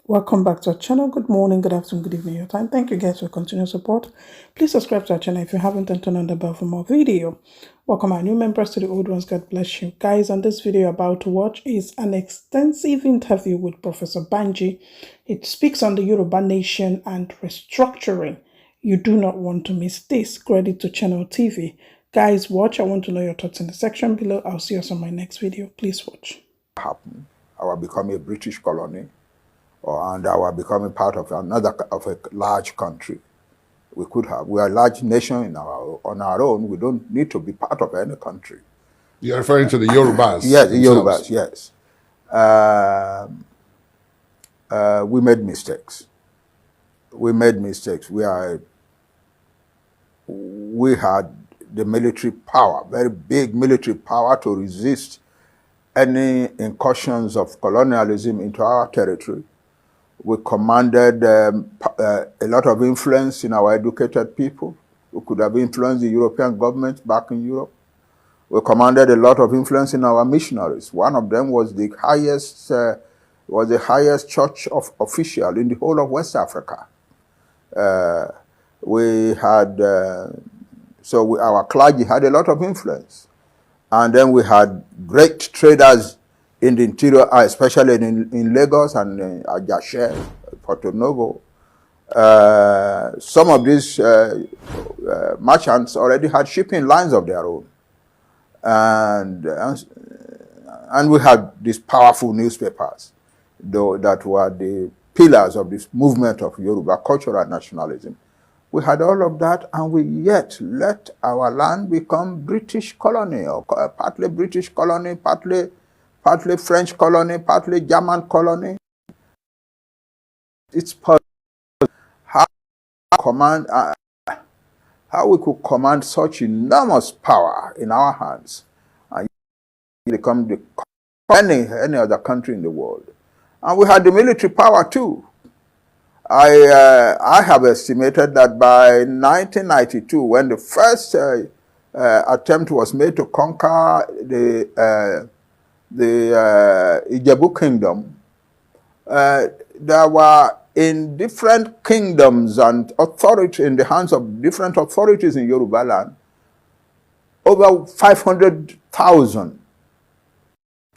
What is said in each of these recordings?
Welcome back to our channel. Good morning, good afternoon, good evening, your time. Thank you guys for continued support. Please subscribe to our channel if you haven't, and turn on the bell for more video. Welcome our new members, to the old ones. God bless you. Guys, on this video about to watch is an extensive interview with Professor Banji. It speaks on the Yoruba nation and restructuring. You do not want to miss this. Credit to Channel TV. Guys, watch. I want to know your thoughts in the section below. I'll see you on my next video. Please watch. Happen, our becoming a British colony, and our becoming part of a large country. We could have. We are a large nation on our own. We don't need to be part of any country. You're referring to the Yorubas? Yes, the Yorubas, yes. We made mistakes. We made mistakes. We had the military power, very big military power, to resist any incursions of colonialism into our territory. We commanded a lot of influence in our educated people who could have influenced the European governments back in Europe. We commanded a lot of influence in our missionaries. One of them was the highest church official in the whole of West Africa. Our clergy had a lot of influence. And then we had great traders in the interior, especially in Lagos and Agitation, Porto Novo. Some of these merchants already had shipping lines of their own. And we had these powerful newspapers, that were the pillars of this movement of Yoruba cultural nationalism. We had all of that, and we yet let our land become British colony, or partly British colony, partly French colony, partly German colony. It's possible how we could command such enormous power in our hands and become any other country in the world. And we had the military power too. I have estimated that by 1992, when the first attempt was made to conquer the Ijebu kingdom, there were, in different kingdoms and authority, in the hands of different authorities in Yoruba land, over 500,000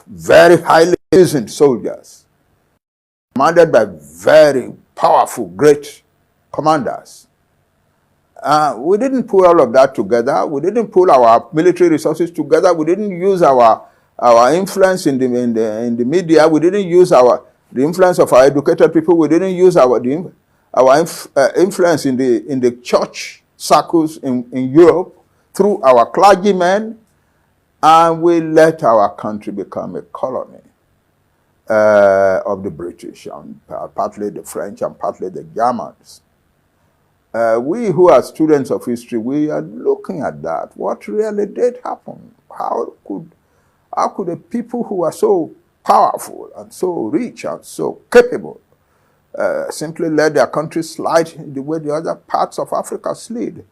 very highly seasoned soldiers, commanded by very powerful, great commanders. We didn't pull all of that together. We didn't pull our military resources together. We didn't use our influence in the media. We didn't use the influence of our educated people. We didn't use our influence in the church circles in Europe through our clergymen, and we let our country become a colony of the British, and partly the French and partly the Germans. We who are students of history, we are looking at that. What really did happen? How could the people who are so powerful and so rich and so capable simply let their country slide the way the other parts of Africa slid?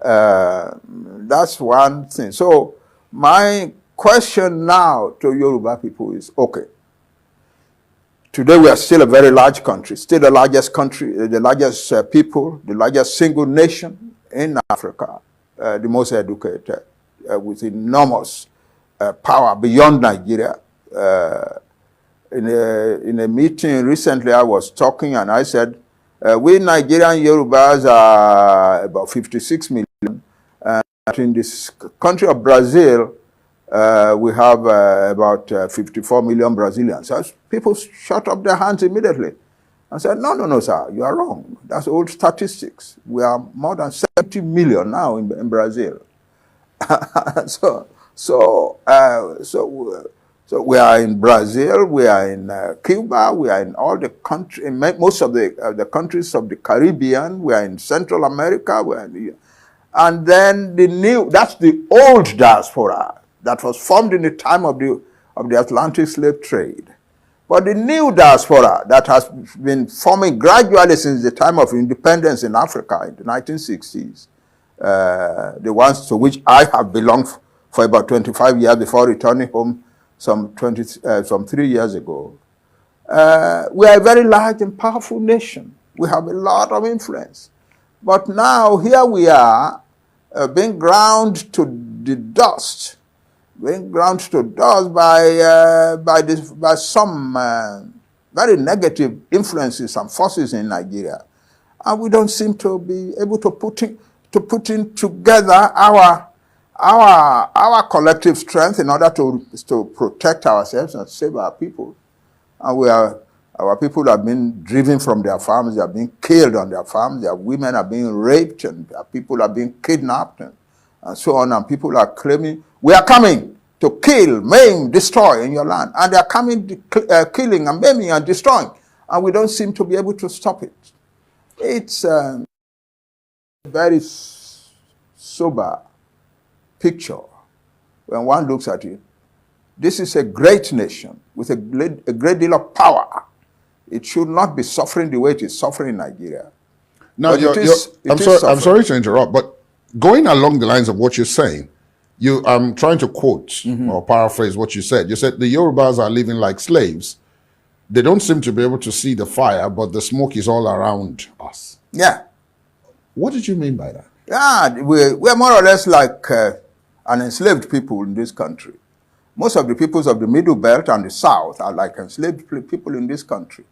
That's one thing. So my question now to Yoruba people is, okay, today we are still a very large country, still the largest country, the largest people, the largest single nation in Africa, the most educated, with enormous power beyond Nigeria. In a meeting recently, I was talking and I said, we Nigerian Yorubas are about 56 million. And in this country of Brazil, we have about 54 million Brazilians. So people shut up their hands immediately and said, no, sir, you are wrong. That's old statistics. We are more than 70 million now in Brazil. So we are in Brazil, we are in Cuba, we are in all the countries, in most of the countries of the Caribbean, we are in Central America, and then that's the old diaspora that was formed in the time of the Atlantic slave trade. But the new diaspora that has been forming gradually since the time of independence in Africa in the 1960s, the ones to which I have belonged for about 25 years before returning home some 3 years ago, We are a very large and powerful nation. We have a lot of influence. But now here we are being ground to the dust, by some very negative influences and forces in Nigeria, and we don't seem to be able to put together our collective strength in order to protect ourselves and save our people. And our people have been driven from their farms, they are being killed on their farms, their women are being raped, and their people are being kidnapped, and so on, and people are claiming, we are coming to kill, maim, destroy in your land. And they are coming, killing and maiming and destroying, and we don't seem to be able to stop it. It's a very sober picture when one looks at it. This is a great nation with a great deal of power. It should not be suffering the way it is suffering in Nigeria. Now, I'm sorry to interrupt, but going along the lines of what you're saying, I'm trying to quote or paraphrase what you said. You said the Yorubas are living like slaves. They don't seem to be able to see the fire, but the smoke is all around us. Yeah. What did you mean by that? Yeah, we're more or less like an enslaved people in this country. Most of the peoples of the Middle Belt and the South are like enslaved people in this country.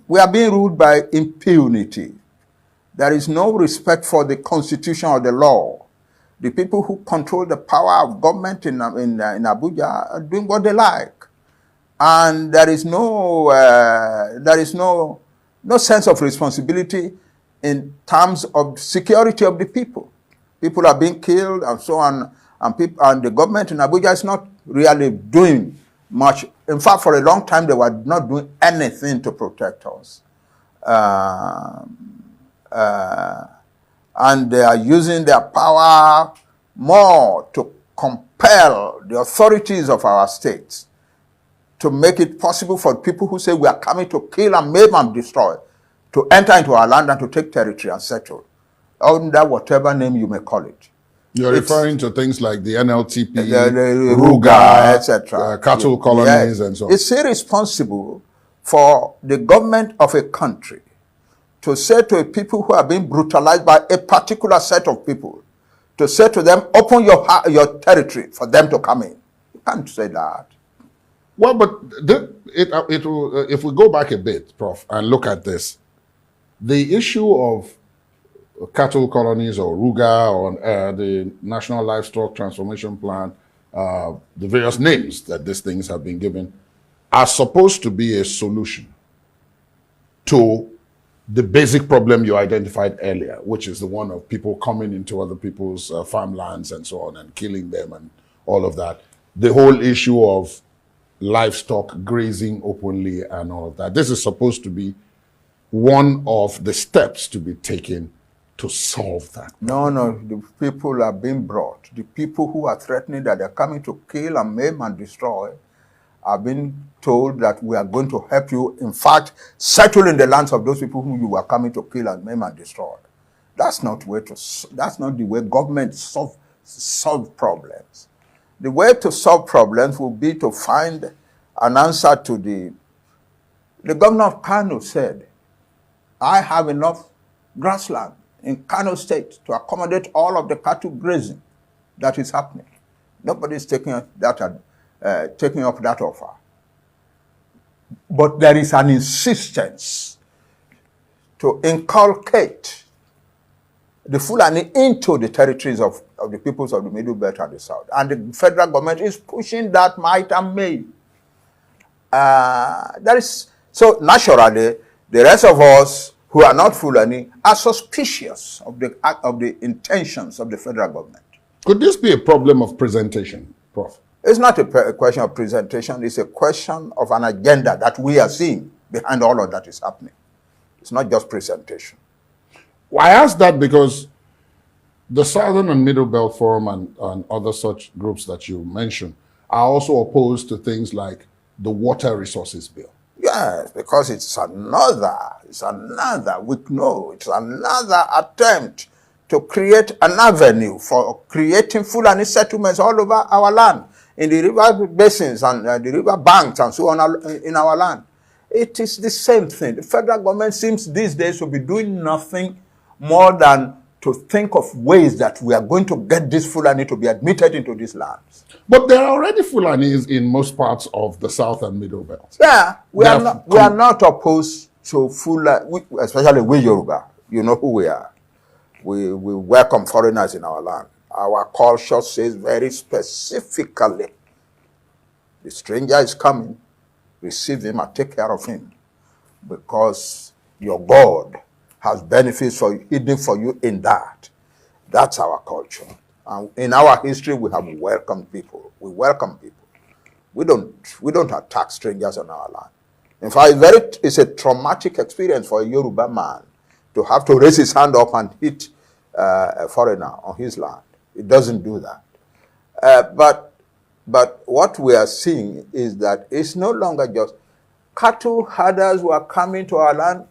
We are being ruled by impunity. There is no respect for the Constitution or the law. The people who control the power of government in Abuja are doing what they like. And there is no sense of responsibility in terms of security of the people. People are being killed and so on, and the government in Abuja is not really doing much. In fact, for a long time, they were not doing anything to protect us. And they are using their power more to compel the authorities of our states to make it possible for people who say we are coming to kill and maim and destroy to enter into our land and to take territory and settle, under whatever name you may call it. You're referring to things like the NLTP, the Ruga, etc. Cattle colonies, and so on. It's irresponsible for the government of a country to say to people who are being brutalized by a particular set of people, to say to them, open your territory for them to come in. You can't say that. Well, but if we go back a bit, Prof, and look at this, the issue of cattle colonies or Ruga or the National Livestock Transformation Plan, the various names that these things have been given, are supposed to be a solution to the basic problem you identified earlier, which is the one of people coming into other people's farmlands and so on and killing them and all of that. The whole issue of livestock grazing openly and all of that. This is supposed to be one of the steps to be taken to solve that. No, the people are being brought. The people who are threatening that they're coming to kill and maim and destroy are being told that we are going to help you, in fact, settle in the lands of those people whom you are coming to kill and maim and destroy. That's not the way government solve problems. The way to solve problems will be to find an answer to the governor of Kano said, I have enough grassland in Kano State to accommodate all of the cattle grazing that is happening. Nobody is taking up that offer. But there is an insistence to inculcate the Fulani into the territories of the peoples of the Middle Belt and the South. And the federal government is pushing that might and main. So naturally, the rest of us who are not Fulani are suspicious of the intentions of the federal government. Could this be a problem of presentation, Prof? It's not a question of presentation. It's a question of an agenda that we are seeing behind all of that is happening. It's not just presentation. Well, I ask that because the Southern and Middle Belt Forum and other such groups that you mentioned are also opposed to things like the Water Resources Bill. Yes, because it's another attempt to create an avenue for creating Fulani settlements all over our land, in the river basins and the river banks and so on in our land. It is the same thing. The federal government seems these days to be doing nothing more than to think of ways that we are going to get this Fulani to be admitted into these lands. But there are already Fulanis in most parts of the South and Middle Belt. Yeah, we are not opposed to Fulani, especially we Yoruba. You know who we are. We welcome foreigners in our land. Our culture says very specifically, the stranger is coming, receive him and take care of him, because your God has benefits hidden for you in that. That's our culture. And in our history, we have welcomed people. We welcome people. We don't attack strangers on our land. In fact, it's a traumatic experience for a Yoruba man to have to raise his hand up and hit a foreigner on his land. It doesn't do that. But what we are seeing is that it's no longer just cattle herders were coming to our land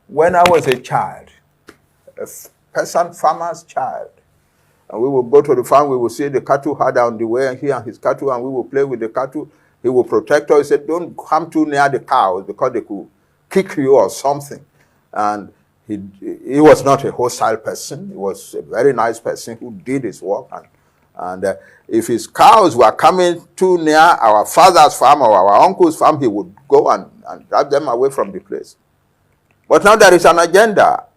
when I was a child, a peasant farmer's child. And we will go to the farm, we will see the cattle herder on the way, and he and his cattle, and we will play with the cattle. He will protect us. He said, don't come too near the cows because they could kick you or something. And he was not a hostile person. He was a very nice person who did his work. And if his cows were coming too near our father's farm or our uncle's farm, he would go and drive them away from the place. But now there is an agenda.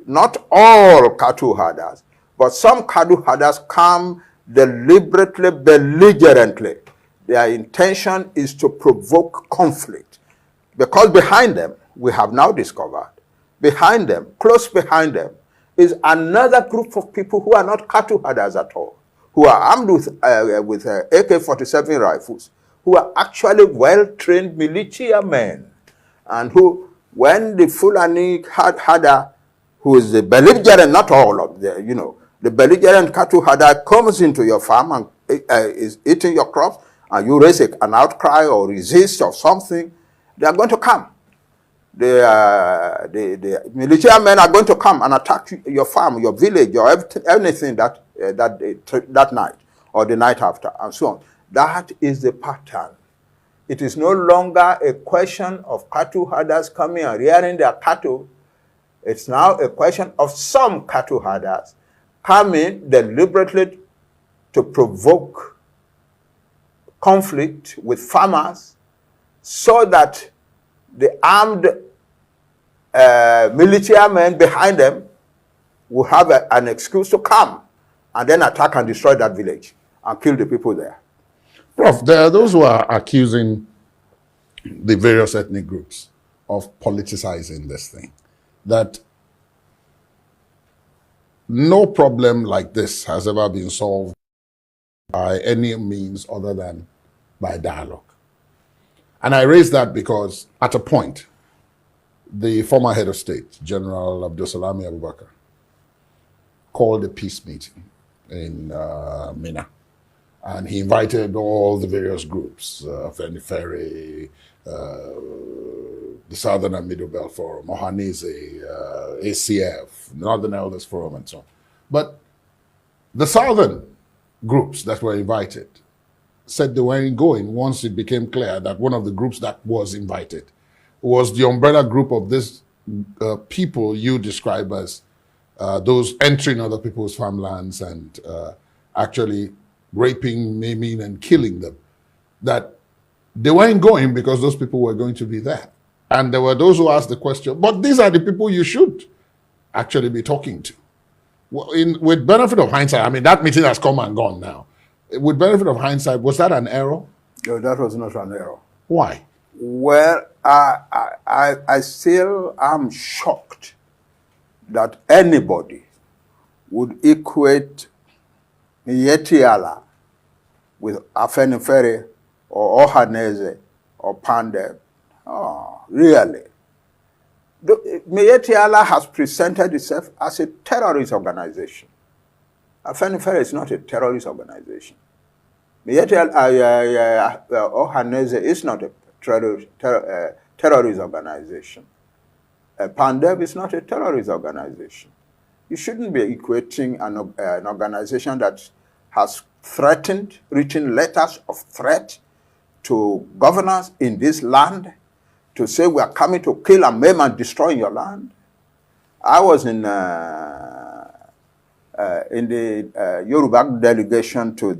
Not all cattle herders, but some cattle herders come deliberately, belligerently. Their intention is to provoke conflict. Because behind them, we have now discovered, behind them, close behind them, is another group of people who are not cattle herders at all, who are armed with AK-47 rifles, who are actually well-trained militia men, and who, when the Fulani herder, who is the belligerent, not all of the, the belligerent cattle herder comes into your farm and is eating your crops, and you raise an outcry or resist or something, they are going to come. The militia men are going to come and attack your farm, your village, or anything that night or the night after, and so on. That is the pattern. It is no longer a question of cattle herders coming and rearing their cattle. It's now a question of some cattle herders coming deliberately to provoke conflict with farmers so that the armed militia men behind them will have an excuse to come and then attack and destroy that village and kill the people there. Prof, there are those who are accusing the various ethnic groups of politicizing this thing, that no problem like this has ever been solved by any means other than by dialogue. And I raise that because at a point, the former head of state, General Abdulsalami Abubakar, called a peace meeting in Mina. And he invited all the various groups, Fenifere, the Southern and Middle Belt Forum, Ohanize, ACF, Northern Elders Forum, and so on. But the Southern groups that were invited said they weren't going once it became clear that one of the groups that was invited was the umbrella group of this people you describe as those entering other people's farmlands and actually raping, maiming, and killing them. That they weren't going because those people were going to be there. And there were those who asked the question, but these are the people you should actually be talking to. Well, with benefit of hindsight, I mean, that meeting has come and gone now. With benefit of hindsight, was that an error? No, that was not an error. Why? Well, I still am shocked that anybody would equate Yetiala with Afenifere or Ohaneze or Pandeb. Oh, really? Yetiala has presented itself as a terrorist organization. Afenifere is not a terrorist organization. Ohaneze is not a terrorist organization. Pandeb is not a terrorist organization. You shouldn't be equating an organization that has threatened, written letters of threat to governors in this land, to say we are coming to kill and maim and destroy your land. I was in the Yoruba delegation to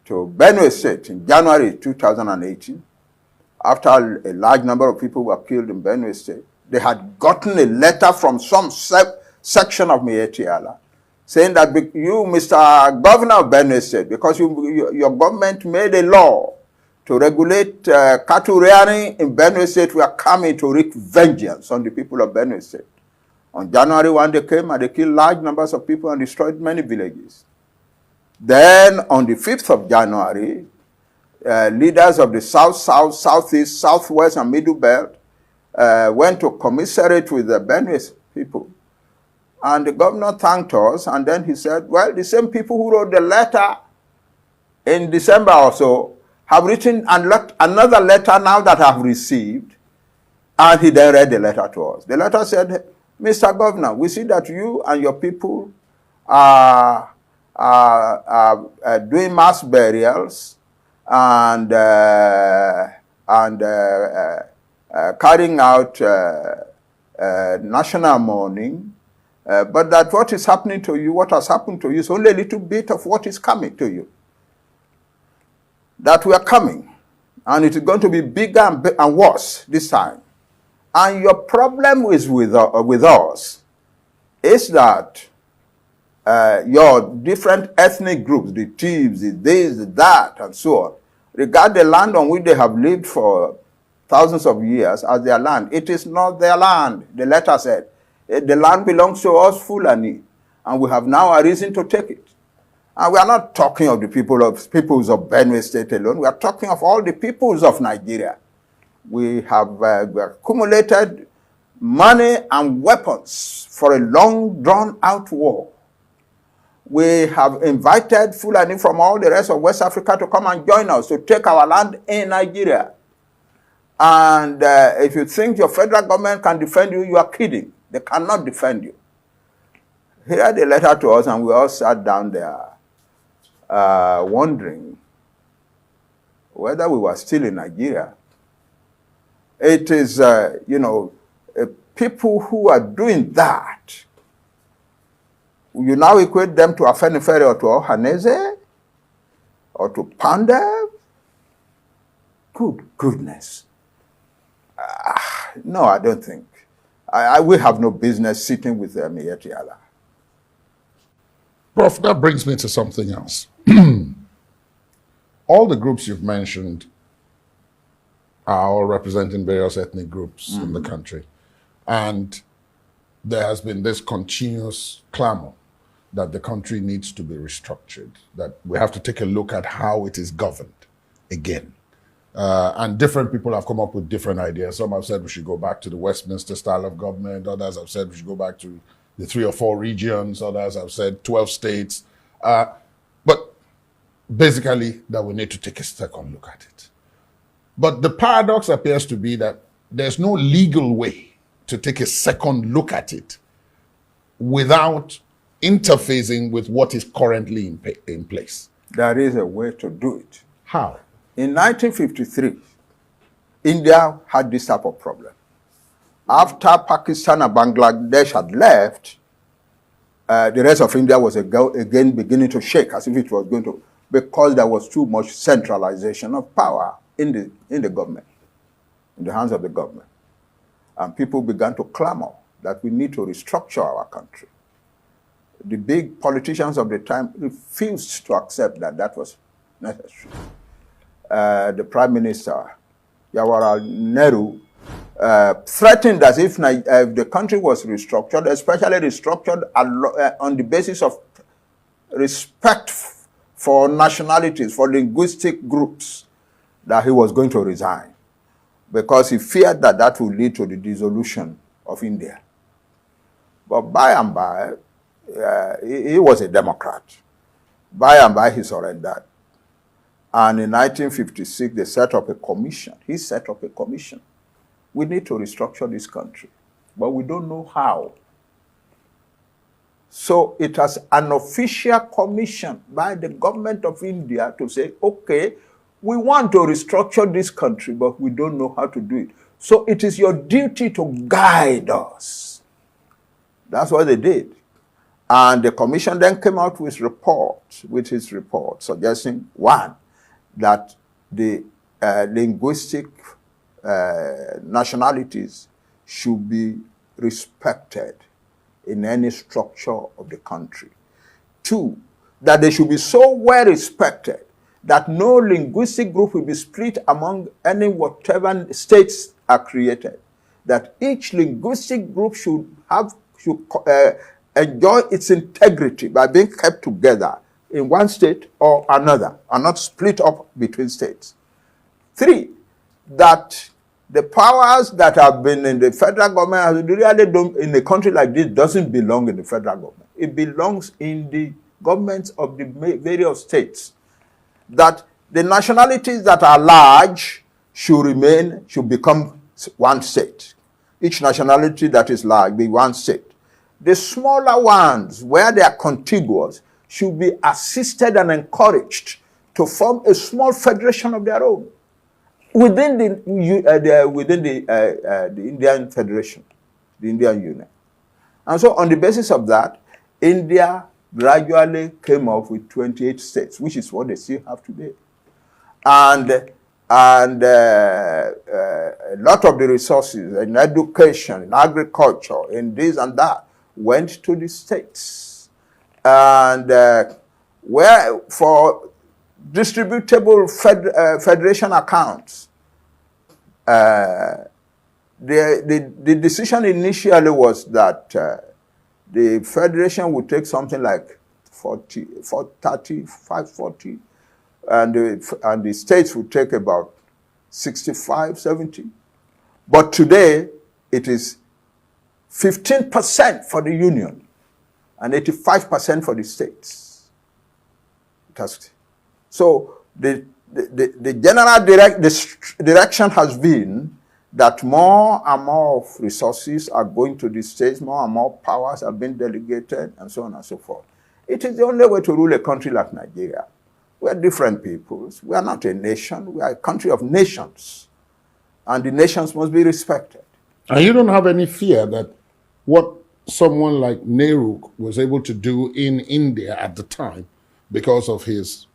Benue State in January 2018. After a large number of people were killed in Benue State, they had gotten a letter from some section of Mietiala saying that you, Mr. Governor of Benue State, because your government made a law to regulate cattle rearing in Benue State, we are coming to wreak vengeance on the people of Benue State. On January 1, they came and they killed large numbers of people and destroyed many villages. Then on the 5th of January, leaders of the South, Southeast, Southwest, and Middle Belt went to commiserate with the Benue people. And the governor thanked us, and then he said, well, the same people who wrote the letter in December or so have written another letter now that I've received. And he then read the letter to us. The letter said, Mr. Governor, we see that you and your people are doing mass burials and carrying out national mourning, but that what is happening to you, what has happened to you, is only a little bit of what is coming to you. That we are coming, and it is going to be bigger and worse this time. And your problem is with us is that your different ethnic groups, the thieves, the this, the that, and so on, regard the land on which they have lived for thousands of years as their land. It is not their land, the letter said. The land belongs to us, Fulani, and we have now a reason to take it. And we are not talking of the peoples of Benue State alone. We are talking of all the peoples of Nigeria. We have accumulated money and weapons for a long, drawn-out war. We have invited Fulani from all the rest of West Africa to come and join us to take our land in Nigeria. And if you think your federal government can defend you, you are kidding. They cannot defend you. He read the letter to us, and we all sat down there wondering whether we were still in Nigeria. It is, people who are doing that, you now equate them to Afenifere or to Ohaneze or to Pandev? Good goodness. No, I don't think. We have no business sitting with them yet, Yala. Prof, that brings me to something else. All the groups you've mentioned are all representing various ethnic groups in the country. And there has been this continuous clamor that the country needs to be restructured, that we have to take a look at how it is governed again. And different people have come up with different ideas. Some have said we should go back to the Westminster style of government. Others have said we should go back to the 3 or 4 regions. Others have said 12 states. But basically, that we need to take a second look at it. But the paradox appears to be that there's no legal way to take a second look at it without interfacing with what is currently in place. There is a way to do it. How? In 1953, India had this type of problem. After Pakistan and Bangladesh had left, the rest of India was again beginning to shake as if it was going to, because there was too much centralization of power in the government, in the hands of the government. And people began to clamor that we need to restructure our country. The big politicians of the time refused to accept that that was necessary. The Prime Minister, Jawaharlal Nehru, threatened as if the country was restructured, especially restructured on the basis of respect for nationalities, for linguistic groups, that he was going to resign, because he feared that that would lead to the dissolution of India. But by and by, he was a Democrat. By and by, he surrendered. And in 1956, they set up a commission. He set up a commission. We need to restructure this country, but we don't know how. So it has an official commission by the government of India to say, okay, we want to restructure this country, but we don't know how to do it. So it is your duty to guide us. That's what they did. And the commission then came out with his report, suggesting, one, that the linguistic nationalities should be respected in any structure of the country. Two, that they should be so well respected that no linguistic group will be split among any whatever states are created. That each linguistic group should enjoy its integrity by being kept together in one state or another, and not split up between states. Three, that the powers that have been in the federal government really don't, in a country like this, doesn't belong in the federal government. It belongs in the governments of the various states. That the nationalities that are large should become one state. Each nationality that is large be one state. The smaller ones, where they are contiguous, should be assisted and encouraged to form a small federation of their own within the Indian Federation, the Indian Union. And so on the basis of that, India gradually came up with 28 states, which is what they still have today. And a lot of the resources in education, in agriculture, in this and that, went to the states. And where for distributable federation accounts, the decision initially was that the federation would take something like 40, and the states would take about 65, 70. But today, it is 15% for the union and 85% for the states. So the general direction has been that more and more of resources are going to the states, more and more powers are being delegated, and so on and so forth. It is the only way to rule a country like Nigeria. We are different peoples. We are not a nation. We are a country of nations. And the nations must be respected. And you don't have any fear that what someone like Nehru was able to do in India at the time, because of his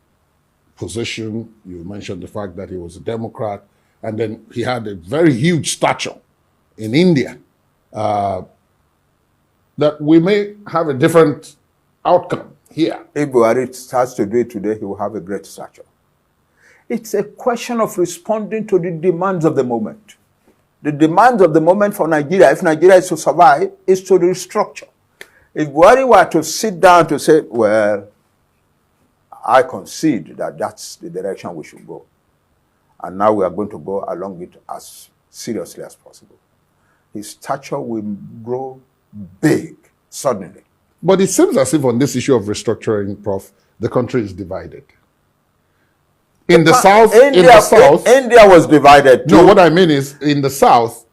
position, you mentioned the fact that he was a Democrat, and then he had a very huge stature in India, that we may have a different outcome here. If Buhari starts to do it today, he will have a great stature. It's a question of responding to the demands of the moment. The demands of the moment for Nigeria, if Nigeria is to survive, is to restructure. If Buhari were to sit down to say, well, I concede that that's the direction we should go, and now we are going to go along it as seriously as possible, his stature will grow big suddenly. But it seems as if on this issue of restructuring, Prof, the country is divided. In the South, India was divided too. No, what I mean is, in the South,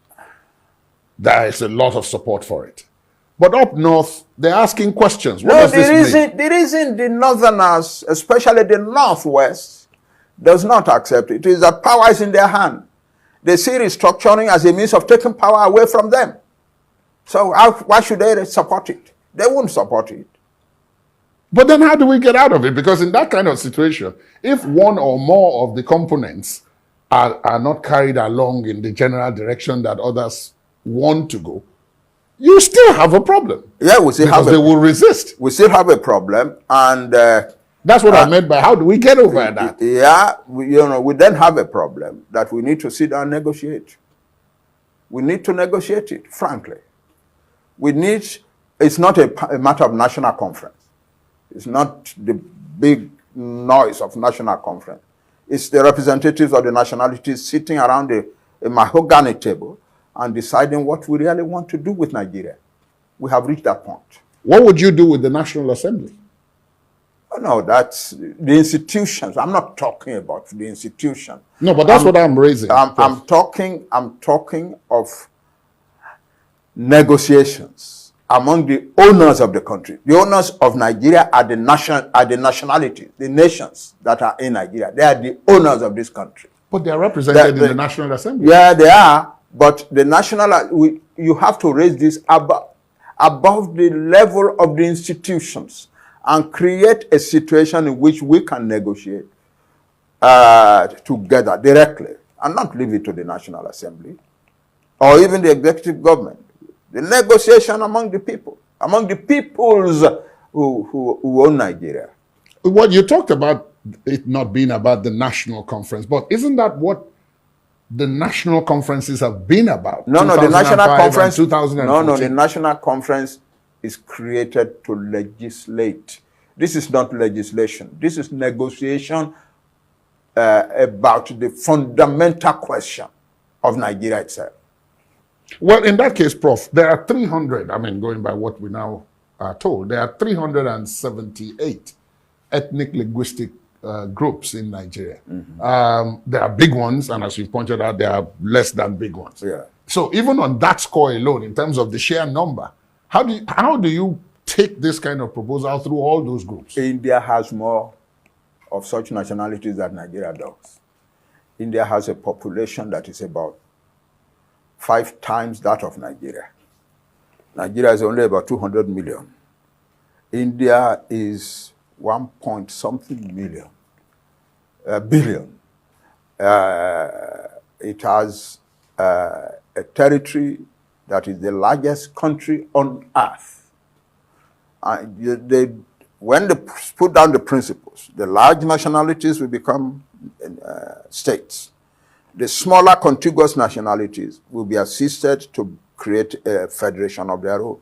there is a lot of support for it. But up north, they're asking questions. What does this mean? The reason the Northerners, especially the Northwest, does not accept it is that power is in their hand. They see restructuring as a means of taking power away from them. So why should they support it? They won't support it. But then how do we get out of it? Because in that kind of situation, if one or more of the components are not carried along in the general direction that others want to go, you still have a problem. Yeah, we still have because they will resist. We still have a problem, and that's what I meant by how do we get over that? Yeah, we then have a problem that we need to sit down and negotiate. We need to negotiate it, frankly. It's not a matter of national conference. It's not the big noise of national conference. It's the representatives of the nationalities sitting around a mahogany table and deciding what we really want to do with Nigeria. We have reached that point. What would you do with the National Assembly? Oh, no, that's the institutions. I'm not talking about the institution. No, but that's what I'm raising. I'm talking of negotiations among the owners of the country. The owners of Nigeria are the nationalities, the nations that are in Nigeria. They are the owners of this country. But they are represented in the National Assembly. Yeah, they are. But the national, you have to raise this above the level of the institutions and create a situation in which we can negotiate together directly and not leave it to the National Assembly or even the executive government. The negotiation among the people, among the peoples who own Nigeria. Well, you talked about it not being about the national conference, but isn't that what the national conferences have been about? No, the national conference. 2014. No, the national conference is created to legislate. This is not legislation. This is negotiation about the fundamental question of Nigeria itself. Well, in that case, Prof, there are 300, I mean, going by what we now are told, there are 378 ethnic linguistic groups in Nigeria. There are big ones, and as you pointed out, there are less than big ones. Yeah. So even on that score alone, in terms of the sheer number, how do you take this kind of proposal through all those groups? India has more of such nationalities than Nigeria does. India has a population that is about 5 times that of Nigeria. Nigeria is only about 200 million. India is 1 point something billion. It has a territory that is the largest country on earth. When they put down the principles, the large nationalities will become states. The smaller contiguous nationalities will be assisted to create a federation of their own.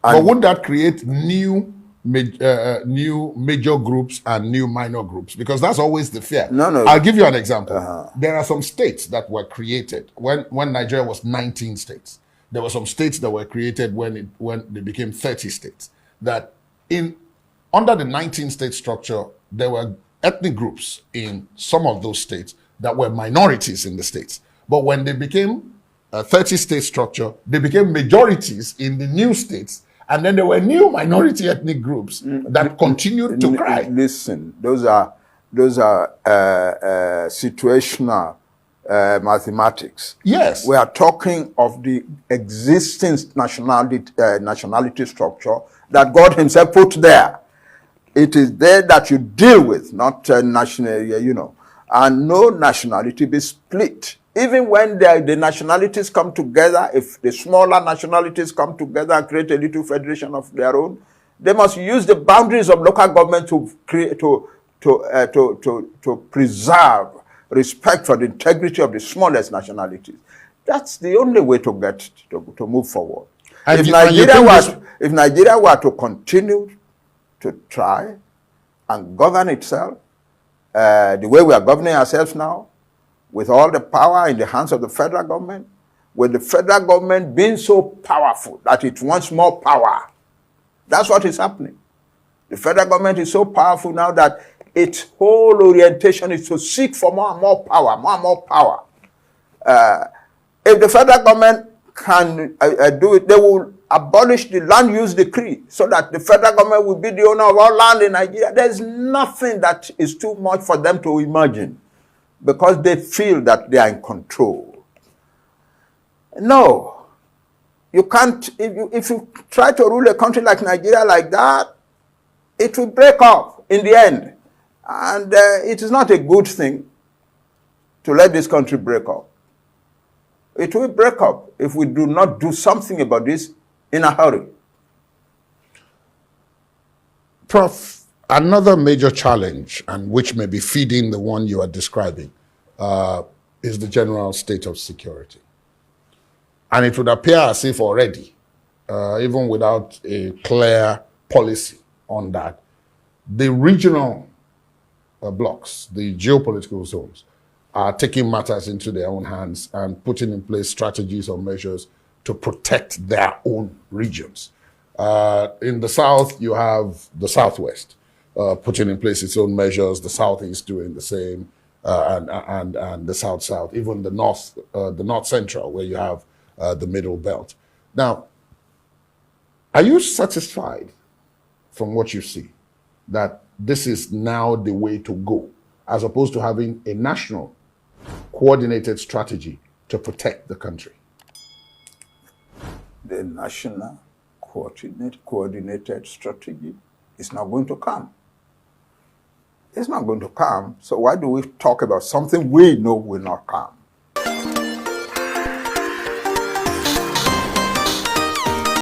But would that create new major groups and new minor groups? Because that's always the fear. No. I'll give you an example. There are some states that were created when Nigeria was 19 states. There were some states that were created when they became 30 states. That under the 19-state structure, there were ethnic groups in some of those states that were minorities in the states. But when they became a 30-state structure, they became majorities in the new states. And then there were new minority ethnic groups that continued to cry. Listen, those are situational mathematics. Yes. We are talking of the existing nationality structure that God himself put there. It is there that you deal with, not national, and no nationality be split. Even when the nationalities come together, if the smaller nationalities come together and create a little federation of their own, they must use the boundaries of local government to create to preserve respect for the integrity of the smallest nationalities. That's the only way to get to move forward. If Nigeria were to continue to try and govern itself the way we are governing ourselves now, with all the power in the hands of the federal government, with the federal government being so powerful that it wants more power. That's what is happening. The federal government is so powerful now that its whole orientation is to seek for more and more power, more and more power. If the federal government can do it, they will abolish the land use decree so that the federal government will be the owner of all land in Nigeria. There's nothing that is too much for them to imagine because they feel that they are in control. No. You can't, if you try to rule a country like Nigeria like that, it will break up in the end. And it is not a good thing to let this country break up. It will break up if we do not do something about this in a hurry. Prof, another major challenge, and which may be feeding the one you are describing, is the general state of security. And it would appear as if already, even without a clear policy on that, the regional blocks, the geopolitical zones, are taking matters into their own hands and putting in place strategies or measures to protect their own regions. In the South, you have the Southwest putting in place its own measures, the Southeast doing the same, and the South-South, even the North Central, where you have the Middle Belt. Now, are you satisfied from what you see that this is now the way to go, as opposed to having a national coordinated strategy to protect the country? The national coordinated strategy is not going to come. It's not going to come. So why do we talk about something we know will not come?